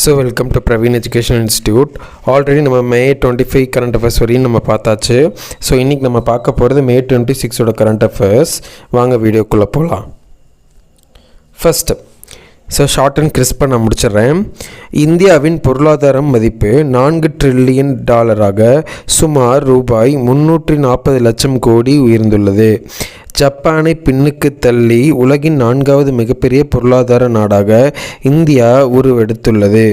So welcome to Praveen education institute. Already நம்ம மே 25 current affairs வரையும் நம்ம பார்த்தாச்சு. ஸோ இன்றைக்கி நம்ம பார்க்க போகிறது மே 26 கரண்ட் அஃபேர்ஸ். வாங்க வீடியோக்குள்ளே போகலாம். ஃபஸ்ட்டு ஷார்ட் அண்ட் கிறிஸ்பாக நான் முடிச்சிடுறேன். இந்தியாவின் பொருளாதாரம் மதிப்பு $4 ட்ரில்லியன் சுமார் ரூபாய் 340 லட்சம் கோடி உயர்ந்துள்ளது. ஜப்பானை பின்னுக்கு தள்ளி உலகின் 4வது மிகப்பெரிய பொருளாதார நாடாக இந்தியா உருவெடுத்துள்ளது.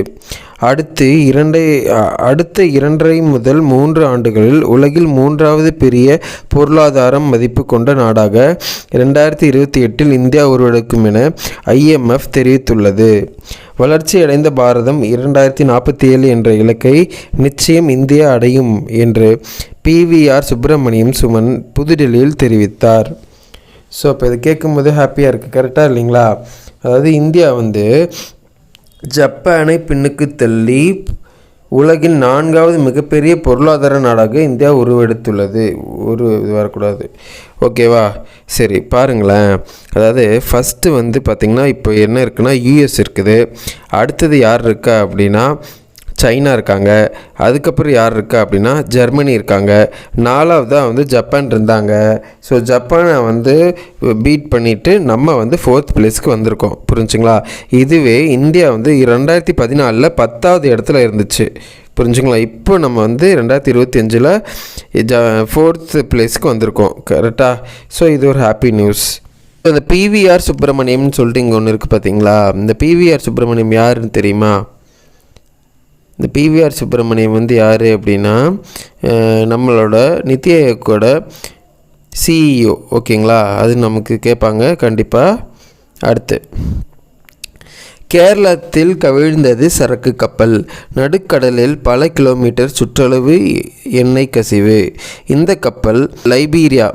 அடுத்த 2.5 முதல் 3 ஆண்டுகளில் உலகில் 3வது பெரிய பொருளாதாரம் மதிப்பு கொண்ட நாடாக 2028 இந்தியா உருவெடுக்கும் என IMF தெரிவித்துள்ளது. வளர்ச்சியடைந்த பாரதம் 2047 என்ற இலக்கை நிச்சயம் இந்தியா அடையும் என்று PVR சுப்பிரமணியம் சுமன் புதுடெல்லியில் தெரிவித்தார். ஸோ இப்போ இதை கேட்கும்போது ஹாப்பியாக இருக்குது, கரெக்டாக இல்லைங்களா? அதாவது இந்தியா ஜப்பானை பின்னுக்கு தள்ளி உலகின் 4வது மிகப்பெரிய பொருளாதார நாடாக இந்தியா உருவெடுத்துள்ளது. இது வரக்கூடாது, ஓகேவா? சரி, பாருங்களேன். அதாவது ஃபஸ்ட்டு பார்த்திங்கன்னா இப்போ என்ன இருக்குன்னா US இருக்குது. அடுத்தது யார் இருக்கா அப்படின்னா சைனா இருக்காங்க. அதுக்கப்புறம் யார் இருக்கா அப்படின்னா ஜெர்மனி இருக்காங்க. 4வதாக ஜப்பான் இருந்தாங்க. ஸோ ஜப்பானை பீட் பண்ணிவிட்டு நம்ம 4th பிளேஸ்க்கு வந்திருக்கோம், புரிஞ்சுங்களா? இதுவே இந்தியா 2014 10வது இடத்துல இருந்துச்சு, புரிஞ்சுங்களா? இப்போ நம்ம 2025 4th பிளேஸ்க்கு வந்திருக்கோம், கரெக்டாக? ஸோ இது ஒரு ஹாப்பி நியூஸ். இந்த PVR சுப்பிரமணியம்னு சொல்லிட்டு இங்கே ஒன்று இருக்குது பார்த்தீங்களா? இந்த PVR சுப்பிரமணியம் யாருன்னு தெரியுமா? இந்த PVR சுப்பிரமணியம் யார் அப்படின்னா நம்மளோட நித்தி ஆயோக்கோட CEO, ஓகேங்களா? அது நமக்கு கேட்பாங்க கண்டிப்பாக. அடுத்து, கேரளத்தில் கவிழ்ந்தது சரக்கு கப்பல். நடுக்கடலில் பல கிலோமீட்டர் சுற்றளவு எண்ணெய் கசிவு. இந்த கப்பல் லைபீரியா,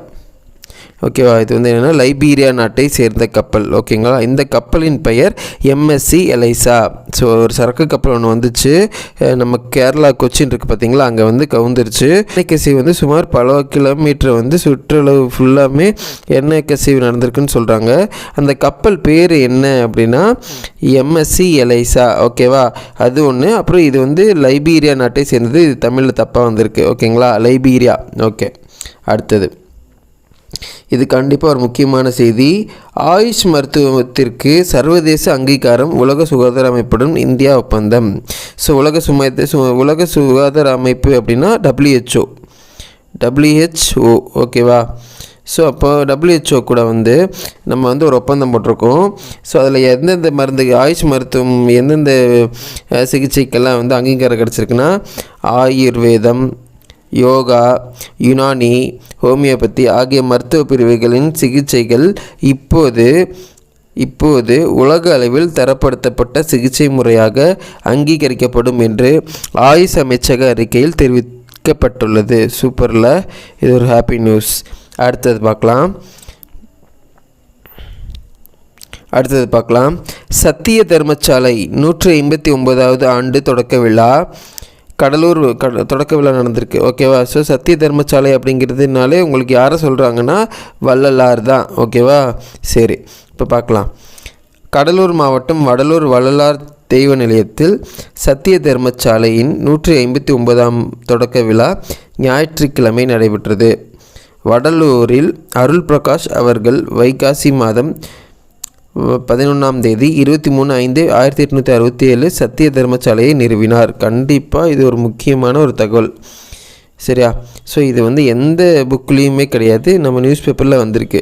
ஓகேவா? இது என்னென்னா லைபீரியா நாட்டை சேர்ந்த கப்பல், ஓகேங்களா? இந்த கப்பலின் பெயர் MSC எலைசா. ஸோ ஒரு சரக்கு கப்பல் ஒன்று வந்துச்சு, நம்ம கேரளா கொச்சின் இருக்குது பார்த்தீங்களா, அங்கே கவுந்துருச்சு. எண்ணெய் கசிவு சுமார் பல கிலோமீட்டர் சுற்றளவு ஃபுல்லாமே எண்ணெய் கசிவு நடந்திருக்குன்னு சொல்கிறாங்க. அந்த கப்பல் பேர் என்ன அப்படின்னா MSC எலைசா, ஓகேவா? அது ஒன்று. அப்புறம் இது லைபீரியா நாட்டை சேர்ந்தது. இது தமிழில் தப்பாக வந்திருக்கு, ஓகேங்களா? Liberia, okay. அடுத்தது, இது கண்டிப்பாக ஒரு முக்கியமான செய்தி. ஆயுஷ் மருத்துவத்திற்கு சர்வதேச அங்கீகாரம் உலக சுகாதார அமைப்புடன் இந்தியா ஒப்பந்தம். ஸோ உலக சுகாதார அமைப்பு அப்படின்னா WHO, ஓகேவா? ஸோ அப்போ WHO கூட நம்ம ஒரு ஒப்பந்தம் போட்டிருக்கோம். ஸோ அதில் எந்தெந்த மருந்து, ஆயுஷ் மருத்துவம் எந்தெந்த சிகிச்சைக்கெல்லாம் அங்கீகாரம் கிடச்சிருக்குன்னா ஆயுர்வேதம், யோகா, யுனானி, ஹோமியோபதி ஆகிய மருத்துவ பிரிவுகளின் சிகிச்சைகள் இப்போது உலக அளவில் தரப்படுத்தப்பட்ட சிகிச்சை முறையாக அங்கீகரிக்கப்படும் என்று ஆயுஷ் அமைச்சக அறிக்கையில் தெரிவிக்கப்பட்டுள்ளது. சூப்பரில், இது ஒரு ஹாப்பி நியூஸ். அடுத்தது பார்க்கலாம். சத்திய தர்மசாலை 159வது ஆண்டு தொடக்க விழா கடலூர் தொடக்க விழா நடந்திருக்கு, ஓகேவா? ஸோ சத்திய தர்மசாலை அப்படிங்கிறதுனாலே உங்களுக்கு யாரை சொல்கிறாங்கன்னா வள்ளலார் தான், ஓகேவா? சரி, இப்போ பார்க்கலாம். கடலூர் மாவட்டம் வடலூர் வள்ளலார் தெய்வ நிலையத்தில் சத்திய தர்மசாலையின் 159ஆம் தொடக்க விழா ஞாயிற்றுக்கிழமை நடைபெற்றது. வடலூரில் அருள் பிரகாஷ் அவர்கள் வைகாசி மாதம் 11ஆம் தேதி 23/5/1867 சத்திய தர்மசாலையை நிறுவினார். கண்டிப்பாக இது ஒரு முக்கியமான ஒரு தகவல், சரியா? ஸோ இது எந்த புக்லேயுமே கிடையாது, நம்ம நியூஸ் பேப்பரில் வந்திருக்கு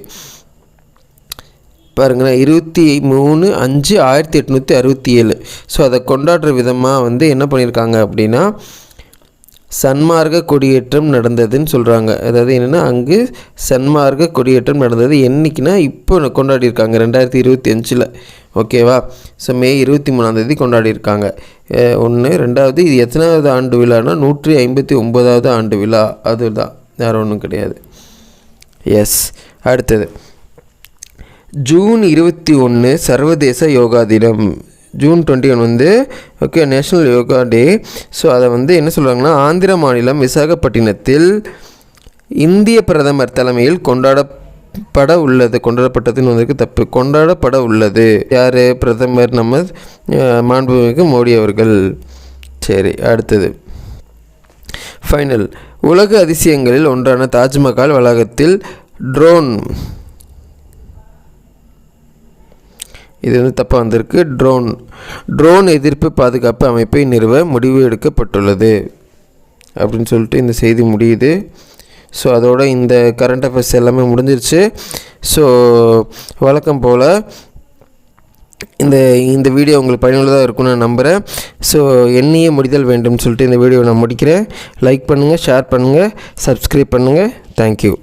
பாருங்களேன். 23/5/1867. ஸோ அதை கொண்டாடுற விதமாக என்ன பண்ணியிருக்காங்க அப்படின்னா சன்மார்க்க கொடியேற்றம் நடந்ததுன்னு சொல்கிறாங்க. அதாவது என்னென்னா அங்கு சன்மார்க்க கொடியேற்றம் நடந்தது என்றைக்குன்னா இப்போ கொண்டாடியிருக்காங்க 2025, ஓகேவா? ஸோ மே 23ஆம் தேதி கொண்டாடியிருக்காங்க. 1. 2வது, இது எத்தனாவது ஆண்டு விழானா 159வது ஆண்டு விழா, அதுதான், வேறு ஒன்றும் கிடையாது. எஸ். அடுத்தது, ஜூன் 21 சர்வதேச யோகா தினம். ஜூன் 21 ஓகே, நேஷ்னல் யோகா டே. ஸோ அதை என்ன சொல்கிறாங்கன்னா ஆந்திர மாநிலம் விசாகப்பட்டினத்தில் இந்திய பிரதமர் தலைமையில் கொண்டாடப்பட்டதுன்னு வந்திருக்கு, தப்பு. கொண்டாடப்பட உள்ளது. யார்? பிரதமர் நம்ம மாண்புமிகு மோடி அவர்கள். சரி, அடுத்தது ஃபைனல். உலக அதிசயங்களில் ஒன்றான தாஜ்மஹால் வளாகத்தில் ட்ரோன், இது தப்பாக வந்திருக்கு. ட்ரோன் எதிர்ப்பு பாதுகாப்பு அமைப்பை நிறுவ முடிவு எடுக்கப்பட்டுள்ளது அப்படின்னு சொல்லிட்டு இந்த செய்தி முடியுது. ஸோ அதோட இந்த கரண்ட் அஃபேர்ஸ் எல்லாமே முடிஞ்சிருச்சு. ஸோ வழக்கம் போல் இந்த வீடியோ உங்களுக்கு பயனுள்ளதாக இருக்கும்னு நான் நம்புகிறேன். ஸோ எண்ணியே முடிதல் வேண்டும் சொல்லிட்டு இந்த வீடியோவை நான் முடிக்கிறேன். லைக் பண்ணுங்கள், ஷேர் பண்ணுங்கள், சப்ஸ்கிரைப் பண்ணுங்கள். தேங்க்யூ.